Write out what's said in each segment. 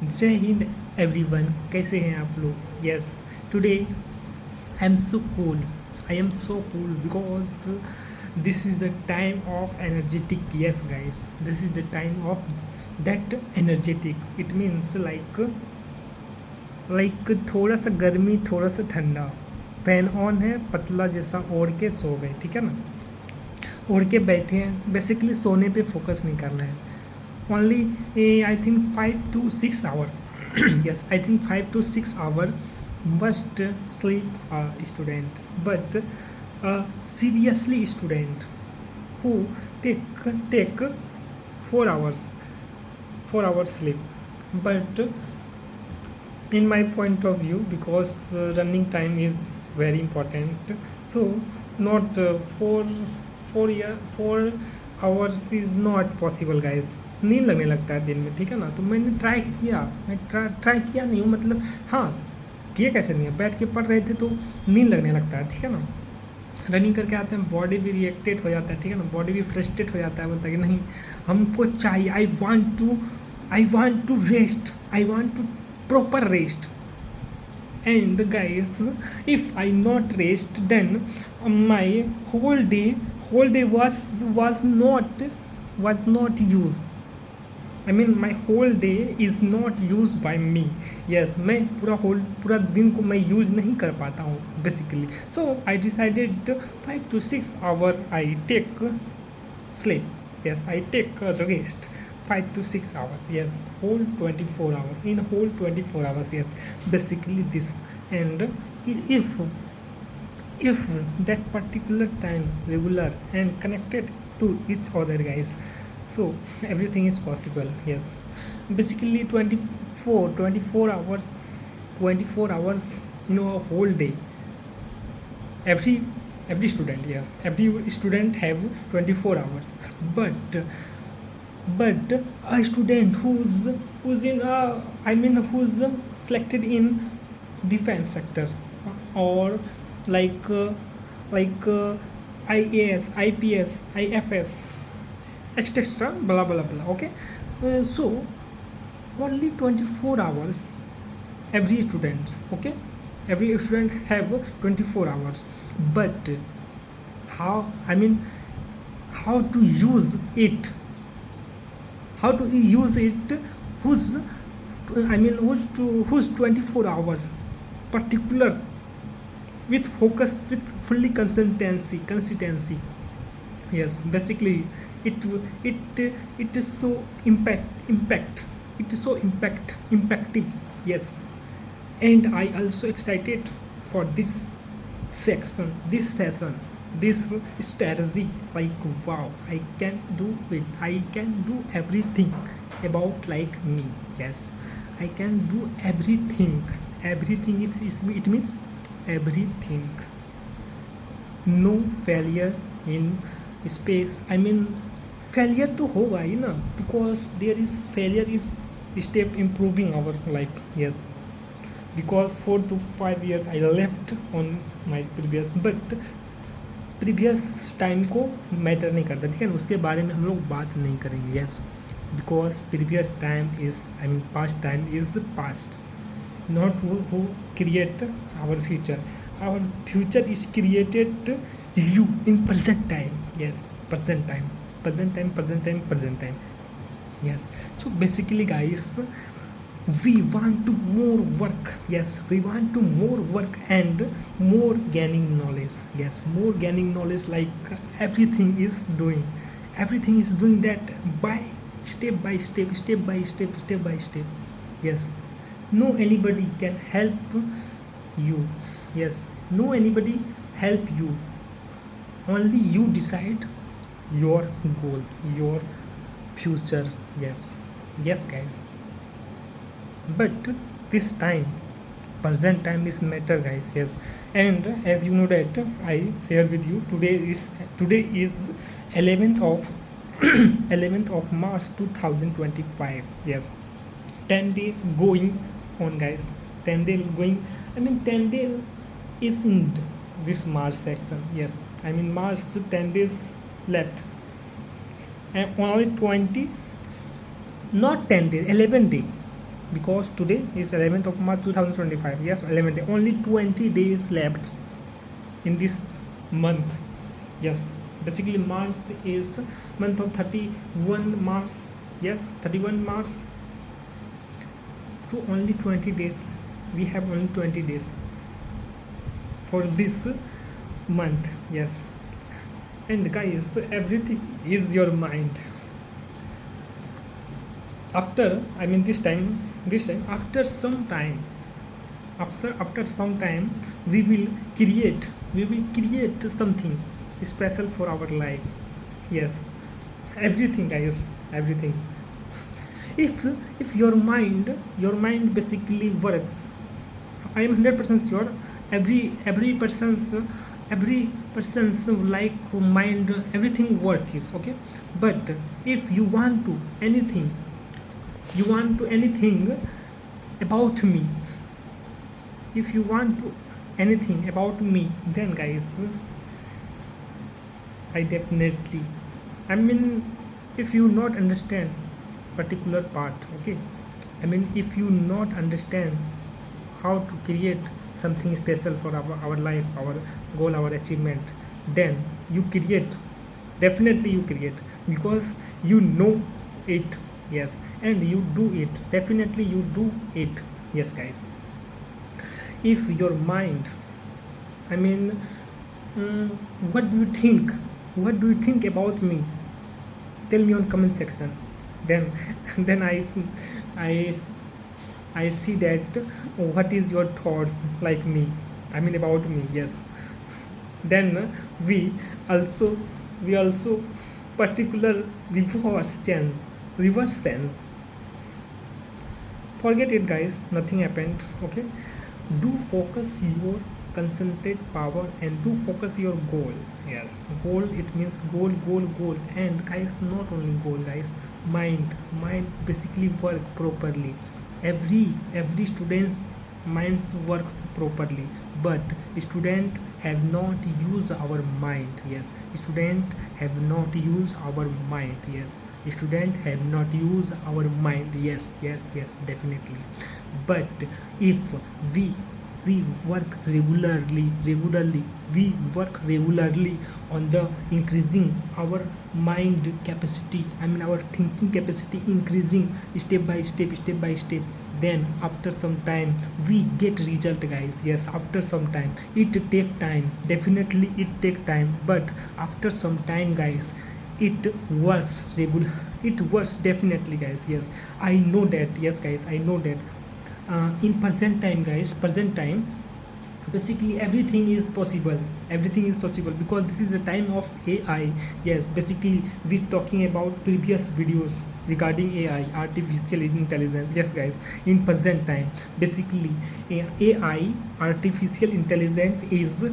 जय हिंद एवरीवन, कैसे हैं आप लोग? Yes, today I am so cool. I am so cool because this is the time of energetic. Yes guys, this is the time of that energetic. It means like थोड़ा सा गर्मी, थोड़ा सा ठंडा, फैन ऑन है, पतला जैसा ओढ़ के सो गए, ठीक है ना, ओढ़ के बैठे हैं. बेसिकली सोने पे फोकस नहीं करना है. Only I think 5 to 6 hour. Yes, I think 5 to 6 hour must sleep a student, but seriously student who take 4 hours 4 hours sleep. But in my point of view, because the running time is very important, so not 4 hours is not possible guys. नींद लगने लगता है दिन में, ठीक है ना. तो मैंने ट्राई किया, मैं ट्राई किया नहीं हूँ, मतलब हाँ किया. कैसे नहीं है, बैठ के पढ़ रहे थे तो नींद लगने लगता है, ठीक है ना. रनिंग करके आते हैं, बॉडी भी रिएक्टेड हो जाता है, ठीक है ना, बॉडी भी फ्रस्ट्रेट हो जाता है, बोलता है कि नहीं हमको चाहिए, I want to rest, I want to proper rest. And guys, if I not rest, then my whole day was not used. I mean my whole day is not used by me. Yes, मैं पूरा दिन को मैं use नहीं कर पाता हूँ basically. So I decided 5 to 6 hour I take sleep. Yes, I take rest. 5 to 6 hours. Yes, whole 24 hours. In whole 24 hours, yes, basically this. And if that particular time regular and connected to each other guys, so everything is possible. Yes, basically 24 hours, 24 hours in a whole day. Every student, yes, every student have 24 hours. But a student who's in who's selected in defense sector, or like IAS, IPS, IFS, etc, blah blah blah. Okay, so only 24 hours every student. Okay, every student have 24 hours. But how, how to use it, who's 24 hours particular, with focus, with fully consistency. Yes, basically it is so impact it is so impactive. Yes, and I also excited for this session, this strategy. Like wow, I can do it, I can do everything about like me. Yes, I can do everything. It means everything. No failure in space. Failure तो होगा ही ना, because there is failure is step improving our life. Yes, because 4 to 5 years I left on my previous, but previous time को matter नहीं करता, ठीक है ना, उसके बारे में हम लोग बात नहीं करेंगे. Yes, because previous time is past time is past, not who create our future is created you in present time. Yes, present time. Yes, so basically guys, we want to more work. Yes, we want to more work and more gaining knowledge. Yes, more gaining knowledge, like everything is doing that by step by step. Yes, no anybody can help you. Yes, no anybody help you, only you decide your goal, your future. Yes guys, but this time, present time is matter guys. Yes, and as you know that I share with you, today is 11th of 11th of March 2025. Yes, 10 days going on guys, 10 days going. 10 days is in this March section. Yes, March, 10 days left, and only 20, not 10 days, 11 days. because today is 11th of March 2025. Yes, 11th day. Only 20 days left in this month. Yes, basically March is month of 31 March. Yes, 31 March. So only 20 days. We have only 20 days for this month. Yes, and guys, everything is your mind. After, I mean, this time after some time, after some time, we will create something special for our life. Yes, everything, guys, everything. If your mind basically works, I am 100% sure every person's like mind, everything works, okay. But if you want to anything about me, if you want to anything about me, then guys, I definitely, I mean, if you not understand particular part, okay, I mean, if you not understand how to create something special for our life, our goal, our achievement, then you create, definitely you create, because you know it. Yes, and you do it, definitely you do it. Yes, guys, if your mind, I mean, mm, what do you think, about me? Tell me on comment section. Then then I I see that what is your thoughts like me, I mean, about me. Yes, then we also we also particular reverse sense. Forget it, guys, nothing happened, okay. Do focus your concentrate power and do focus your goal. Yes, goal, it means goal. And guys, not only goal, guys, mind basically work properly. Every student's minds works properly, but student have not used our mind. Yes, student have not used our mind. Yes, student have not used our mind. Yes, definitely. But if we we work regularly, we work regularly on the increasing our mind capacity, I mean, our thinking capacity increasing step by step, then after some time we get result, guys. Yes, after some time, it take time, definitely it take time, but after some time, guys, it works regular, it works definitely, guys. Yes, I know that. Yes, guys, I know that. In present time, guys, present time, basically everything is possible because this is the time of AI. Yes, basically we talking about previous videos regarding AI, artificial intelligence. Yes, guys, in present time, basically AI, artificial intelligence, is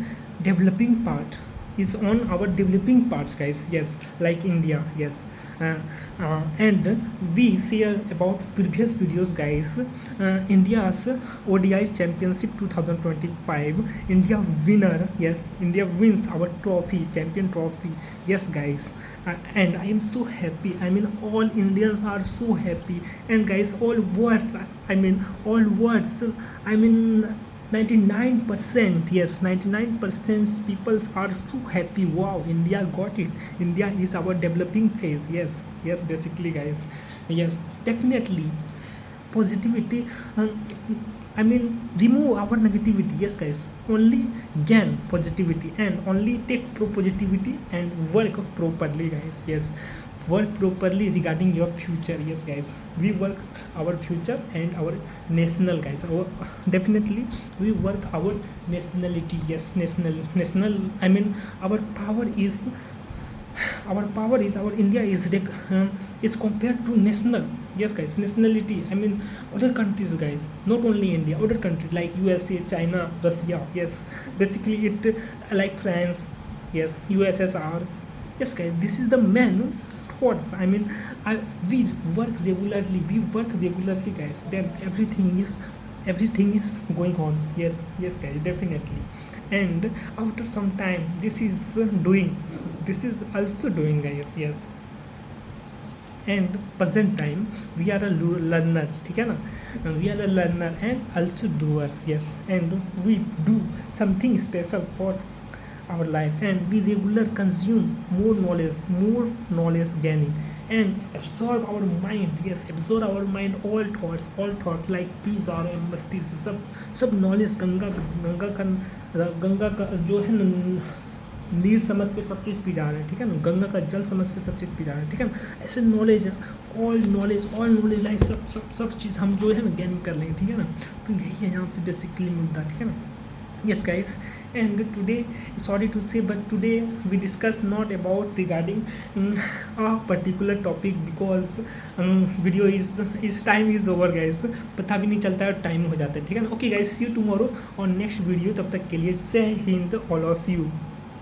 developing part, is on our developing parts, guys. Yes, like India. Yes, uh, and we share about previous videos, guys. India's ODI Championship 2025, India winner. Yes, India wins our trophy, champion trophy. Yes, guys, and I am so happy, I mean, all Indians are so happy. And guys, all words, I mean, all words, I mean, 99%, yes, 99% people are so happy. Wow, India got it, India is our developing phase. Yes, basically, guys. Yes, definitely positivity, I mean, remove our negativity. Yes, guys, only gain positivity and only take positivity and work properly, guys. Yes, work properly regarding your future. Yes, guys, we work our future and our national, guys, our, definitely we work our nationality. Yes, national, I mean, our power is, our India is compared to national. Yes, guys, nationality, I mean, other countries, guys, not only India, other countries like USA, China, Russia. Yes, basically it, like France. Yes, USSR. Yes, guys, this is the main thoughts, I mean, we work regularly, guys, then everything is going on. Yes, guys, definitely. And after some time, this is also doing, guys. Yes, and present time we are a learner, ठीक है ना, we are a learner and also doer, yes, and we do something special for our life, and we regular consume more knowledge gaining and absorb our mind, yes, absorb our mind all thought like peace और मस्तिष्क सब knowledge Ganga का जो है न, नीर समझ के सब चीज़ पी जा रहे हैं, ठीक है ना, गंगा का जल समझ के सब चीज़ पी जा रहे हैं, ठीक है ना, ऐसे नॉलेज है, ऑल नॉलेज लाइक सब चीज़ हम जो है ना गेनिंग कर लेंगे, ठीक है ना। तो यही है यहाँ पे बेसिकली मुद्दा, ठीक है ना। Yes guys, and today, sorry to say, but today we discuss not about regarding a particular topic because video is time is over guys, पता भी नहीं चलता है, टाइम हो जाता है, ठीक है ना। Okay guys, see you tomorrow और नेक्स्ट वीडियो, तब तक के लिए जय हिंद ऑल ऑफ यू।